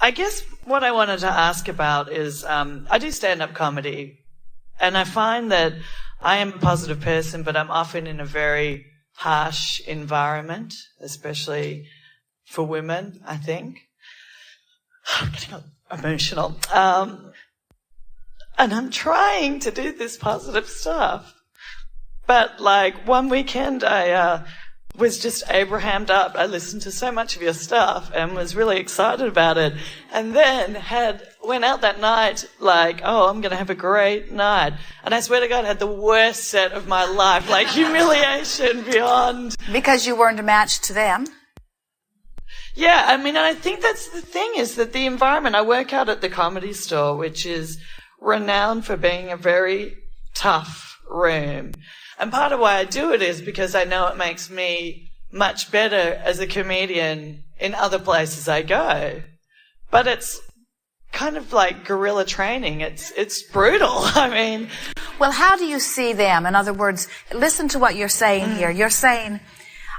I guess what I wanted to ask about is I do stand-up comedy, and I find that I am a positive person, but I'm often in a very harsh environment, especially for women, I think. I'm getting emotional. And I'm trying to do this positive stuff. But, like, one weekend I was just Abrahamed up. I listened to so much of your stuff and was really excited about it. And then went out that night like, oh, I'm going to have a great night. And I swear to God, I had the worst set of my life, like humiliation beyond. Because you weren't a match to them? Yeah, I mean, I think that's the thing, is that the environment, I work out at the Comedy Store, which is renowned for being a very tough room. And part of why I do it is because I know it makes me much better as a comedian in other places I go. But it's kind of like guerrilla training. It's brutal. I mean... Well, how do you see them? In other words, listen to what you're saying here. You're saying,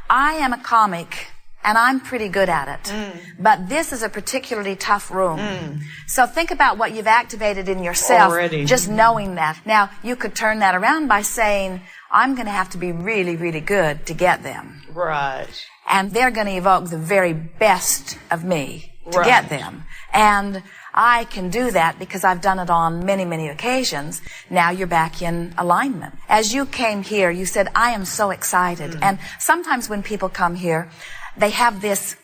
I am a comic and I'm pretty good at it. But this is a particularly tough room. So think about what you've activated in yourself, already. Just knowing that. Now, you could turn that around by saying, I'm going to have to be really, really good to get them. Right. And they're going to evoke the very best of me to get them. And I can do that because I've done it on many, many occasions. Now you're back in alignment. As you came here, you said, I am so excited. And sometimes when people come here, they have this,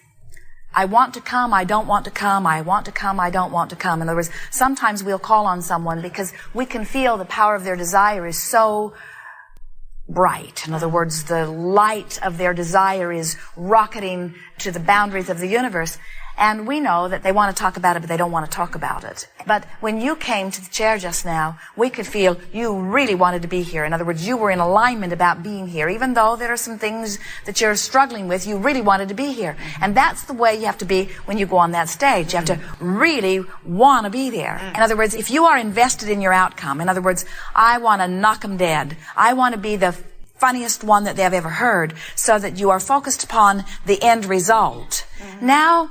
I want to come, I don't want to come, I want to come, I don't want to come. In other words, sometimes we'll call on someone because we can feel the power of their desire is so bright. In other words, the light of their desire is rocketing to the boundaries of the universe. And we know that they want to talk about it, but they don't want to talk about it. But when you came to the chair just now, we could feel you really wanted to be here. In other words, you were in alignment about being here. Even though there are some things that you're struggling with, you really wanted to be here. And that's the way you have to be when you go on that stage. You have to really want to be there. In other words, if you are invested in your outcome, in other words, I want to knock them dead. I want to be the funniest one that they've ever heard, so that you are focused upon the end result. Now,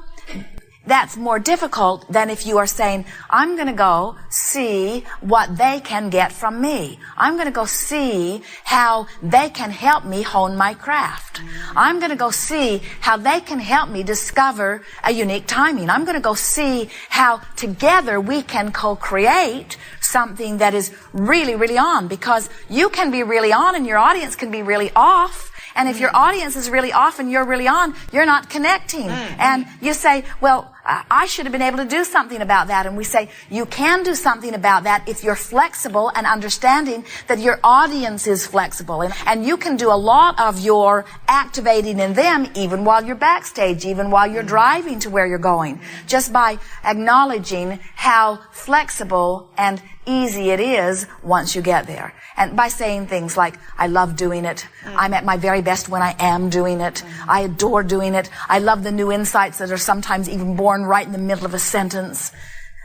that's more difficult than if you are saying, I'm going to go see what they can get from me. I'm going to go see how they can help me hone my craft. I'm going to go see how they can help me discover a unique timing. I'm going to go see how together we can co-create something that is really, really on, because you can be really on and your audience can be really off. And if your audience is really off and you're really on, you're not connecting. And you say, well, I should have been able to do something about that. And we say, you can do something about that if you're flexible and understanding that your audience is flexible. And you can do a lot of your activating in them even while you're backstage, even while you're driving to where you're going, just by acknowledging how flexible and easy it is once you get there. And by saying things like, I love doing it. I'm at my very best when I am doing it. I adore doing it. I love the new insights that are sometimes even born right in the middle of a sentence.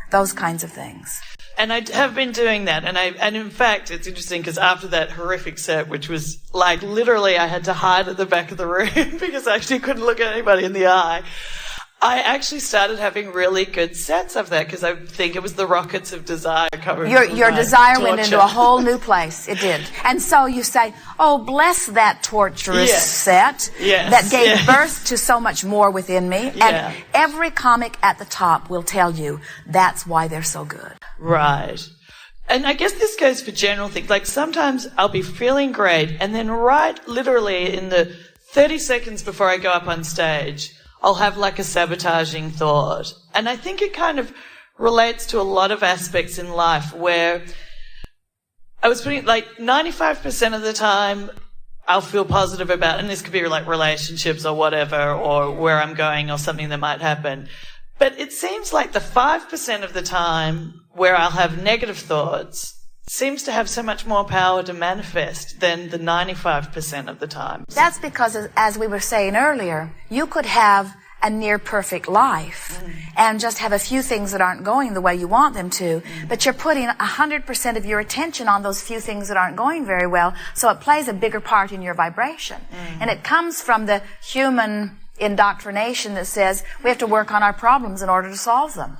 Those kinds of things. And I have been doing that. And in fact, it's interesting because after that horrific set, which was like literally I had to hide at the back of the room because I actually couldn't look at anybody in the eye, I actually started having really good sets of that because I think it was the rockets of desire coming. Your desire went into a whole new place. It did. And so you say, oh, bless that torturous set that gave birth to so much more within me. And every comic at the top will tell you that's why they're so good. Right. And I guess this goes for general things. Like sometimes I'll be feeling great and then right literally in the 30 seconds before I go up on stage, I'll have like a sabotaging thought. And I think it kind of relates to a lot of aspects in life where I was putting like 95% of the time I'll feel positive about, and this could be like relationships or whatever, or where I'm going or something that might happen. But it seems like the 5% of the time where I'll have negative thoughts seems to have so much more power to manifest than the 95% of the time. That's because, as we were saying earlier, you could have a near perfect life and just have a few things that aren't going the way you want them to, but you're putting 100% of your attention on those few things that aren't going very well, so it plays a bigger part in your vibration. And it comes from the human indoctrination that says we have to work on our problems in order to solve them.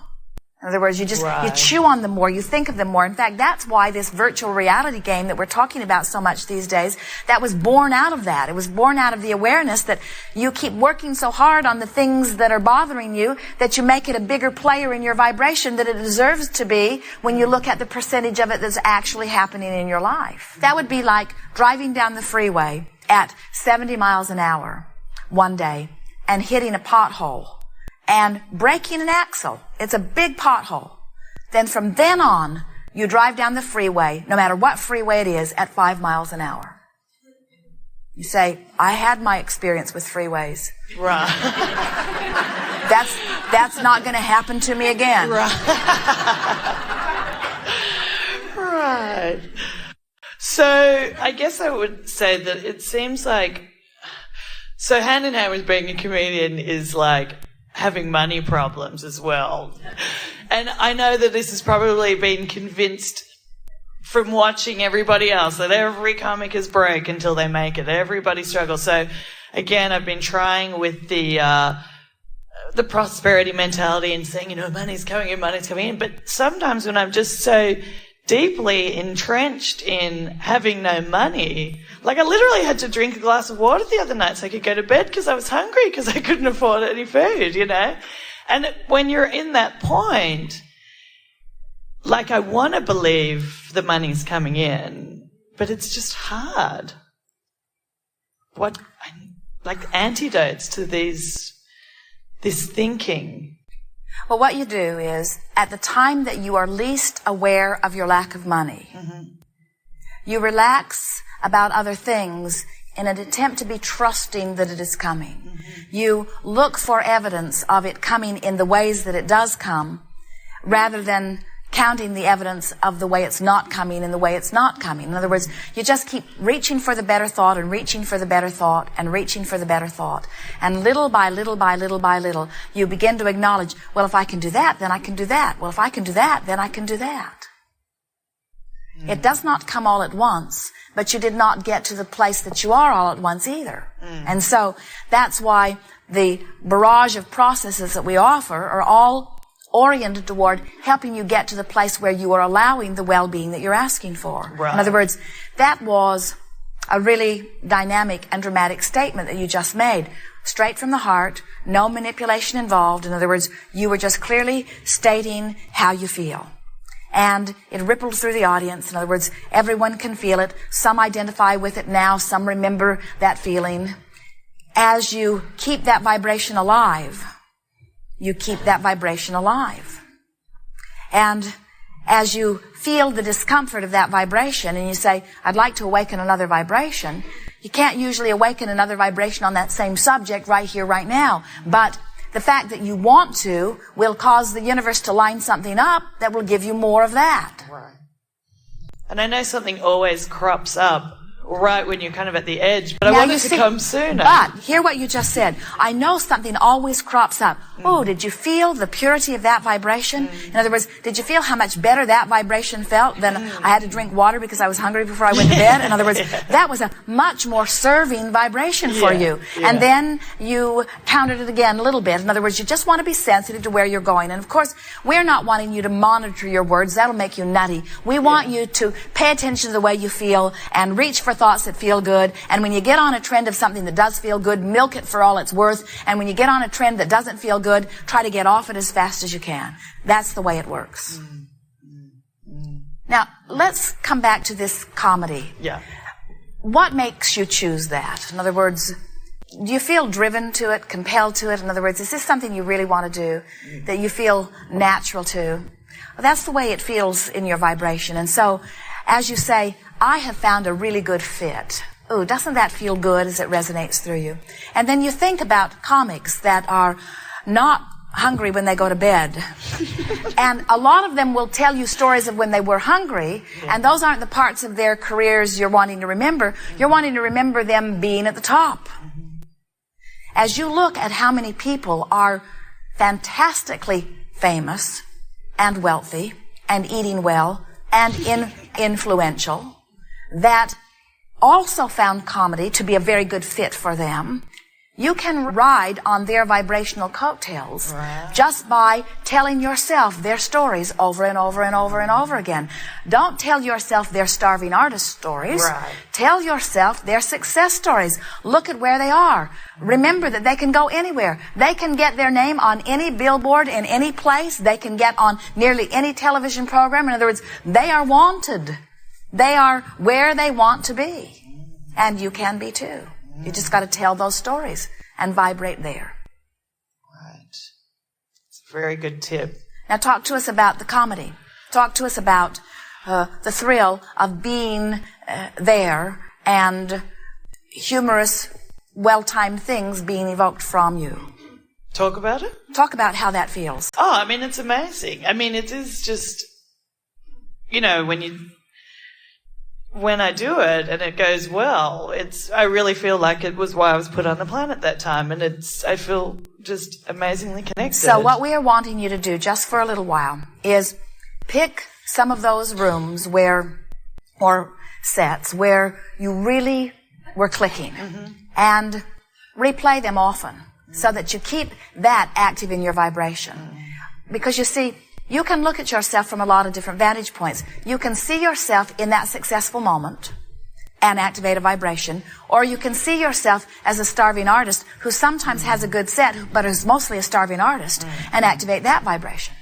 In other words, you chew on them more, you think of them more. In fact, that's why this virtual reality game that we're talking about so much these days, that was born out of that. It was born out of the awareness that you keep working so hard on the things that are bothering you that you make it a bigger player in your vibration that it deserves to be when you look at the percentage of it that's actually happening in your life. That would be like driving down the freeway at 70 miles an hour one day and hitting a pothole and breaking an axle. It's a big pothole. Then from then on, you drive down the freeway, no matter what freeway it is, at 5 miles an hour. You say, I had my experience with freeways. Right. That's not going to happen to me again. Right. So I guess I would say that it seems like, so hand in hand with being a comedian is like having money problems as well. And I know that this has probably been convinced from watching everybody else that every comic is broke until they make it. Everybody struggles. So again, I've been trying with the prosperity mentality and saying, money's coming in. But sometimes when I'm just so deeply entrenched in having no money, like I literally had to drink a glass of water the other night so I could go to bed because I was hungry because I couldn't afford any food, And when you're in that point, like I want to believe the money's coming in, but it's just hard. What, like antidotes to this thinking? Well, what you do is, at the time that you are least aware of your lack of money, you relax about other things in an attempt to be trusting that it is coming. You look for evidence of it coming in the ways that it does come, rather than counting the evidence of the way it's not coming and the way it's not coming. In other words, you just keep reaching for the better thought and reaching for the better thought and reaching for the better thought. And little by little by little by little, you begin to acknowledge, well, if I can do that, then I can do that. Well, if I can do that, then I can do that. It does not come all at once, but you did not get to the place that you are all at once either. And so that's why the barrage of processes that we offer are all oriented toward helping you get to the place where you are allowing the well-being that you're asking for. Right. In other words, that was a really dynamic and dramatic statement that you just made. Straight from the heart, no manipulation involved. In other words, you were just clearly stating how you feel. And it rippled through the audience. In other words, everyone can feel it. Some identify with it now. Some remember that feeling. As you keep that vibration alive, you keep that vibration alive. And as you feel the discomfort of that vibration and you say, I'd like to awaken another vibration, you can't usually awaken another vibration on that same subject right here, right now. But the fact that you want to will cause the universe to line something up that will give you more of that. Right. And I know something always crops up right when you're kind of at the edge, but I want it to come sooner. But hear what you just said. I know something always crops up. Oh, did you feel the purity of that vibration? In other words, did you feel how much better that vibration felt than I had to drink water because I was hungry before I went to bed? In other words, that was a much more serving vibration for you. And then you counted it again a little bit. In other words, you just want to be sensitive to where you're going. And of course, we're not wanting you to monitor your words. That'll make you nutty. We want you to pay attention to the way you feel and reach for thoughts that feel good. And when you get on a trend of something that does feel good, milk it for all it's worth. And when you get on a trend that doesn't feel good, try to get off it as fast as you can. That's the way it works. Now, let's come back to this comedy. Yeah. What makes you choose that? In other words, do you feel driven to it, compelled to it? In other words, is this something you really want to do, that you feel natural to? Well, that's the way it feels in your vibration. And so, as you say, I have found a really good fit. Ooh, doesn't that feel good as it resonates through you? And then you think about comics that are not hungry when they go to bed. And a lot of them will tell you stories of when they were hungry, and those aren't the parts of their careers you're wanting to remember. You're wanting to remember them being at the top. As you look at how many people are fantastically famous and wealthy and eating well and influential, that also found comedy to be a very good fit for them, You can ride on their vibrational coattails just by telling yourself their stories over and over and over and over again. Don't tell yourself their starving artist stories. Tell yourself their success stories. Look at where they are. Remember that they can go anywhere. They can get their name on any billboard in any place. They can get on nearly any television program. In other words, they are wanted. They are where they want to be. And you can be too. You just got to tell those stories and vibrate there. Right. It's a very good tip. Now talk to us about the comedy. Talk to us about the thrill of being there and humorous, well-timed things being evoked from you. Talk about it? Talk about how that feels. Oh, I mean, it's amazing. I mean, it is just, you know, when I do it and it goes well, I really feel like it was why I was put on the planet that time, and I feel just amazingly connected. So what we are wanting you to do just for a little while is pick some of those rooms or sets where you really were clicking and replay them often so that you keep that active in your vibration. Because you see, you can look at yourself from a lot of different vantage points. You can see yourself in that successful moment and activate a vibration, or you can see yourself as a starving artist who sometimes has a good set but is mostly a starving artist and activate that vibration.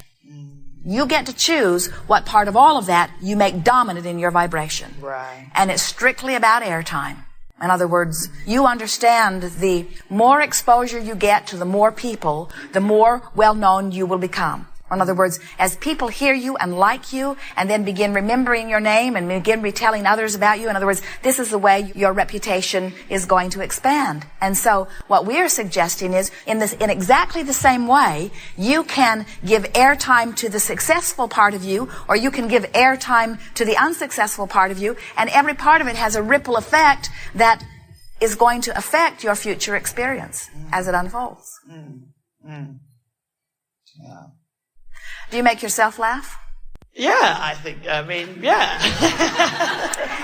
You get to choose what part of all of that you make dominant in your vibration. Right. And it's strictly about airtime. In other words, you understand the more exposure you get to the more people, the more well-known you will become. In other words, as people hear you and like you and then begin remembering your name and begin retelling others about you, in other words, this is the way your reputation is going to expand. And so what we're suggesting is in exactly the same way, you can give airtime to the successful part of you, or you can give airtime to the unsuccessful part of you, and every part of it has a ripple effect that is going to affect your future experience as it unfolds. Yeah. Do you make yourself laugh? Yeah, yeah.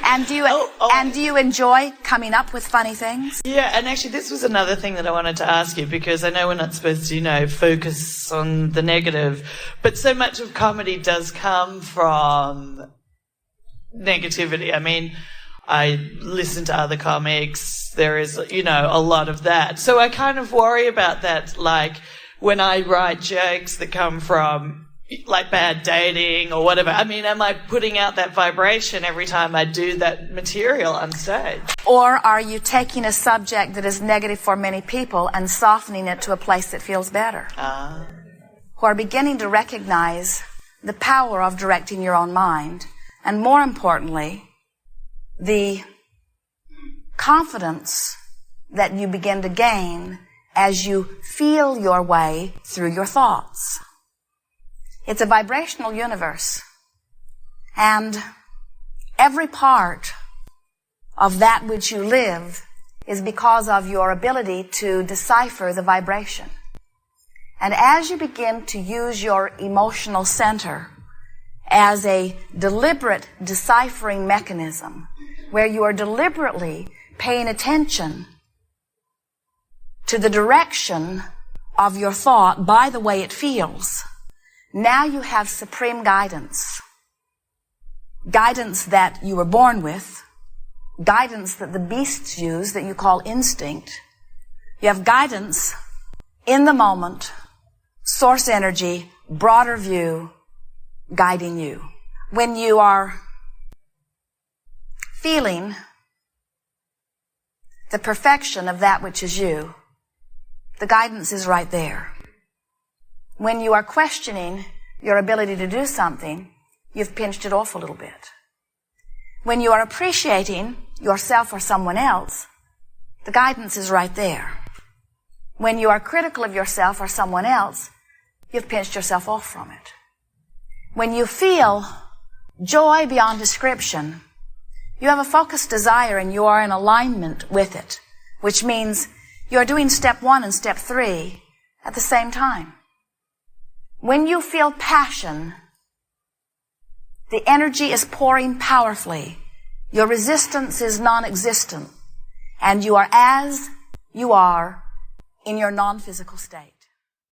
And do you enjoy coming up with funny things? Yeah, and actually this was another thing that I wanted to ask you, because I know we're not supposed to, focus on the negative, but so much of comedy does come from negativity. I mean, I listen to other comics. There is, a lot of that. So I kind of worry about that, like when I write jokes that come from like bad dating or whatever. I mean, am I putting out that vibration every time I do that material on stage? Or are you taking a subject that is negative for many people and softening it to a place that feels better? Who are beginning to recognize the power of directing your own mind, and more importantly, the confidence that you begin to gain as you feel your way through your thoughts. It's a vibrational universe. And every part of that which you live is because of your ability to decipher the vibration. And as you begin to use your emotional center as a deliberate deciphering mechanism, where you are deliberately paying attention to the direction of your thought by the way it feels, now you have supreme guidance. Guidance that you were born with, guidance that the beasts use that you call instinct. You have guidance in the moment, source energy, broader view, guiding you. When you are feeling the perfection of that which is you, the guidance is right there. When you are questioning your ability to do something, you've pinched it off a little bit. When you are appreciating yourself or someone else, the guidance is right there. When you are critical of yourself or someone else, you've pinched yourself off from it. When you feel joy beyond description, you have a focused desire and you are in alignment with it, which means you are doing step 1 and step 3 at the same time. When you feel passion, the energy is pouring powerfully. Your resistance is non-existent. And you are as you are in your non-physical state.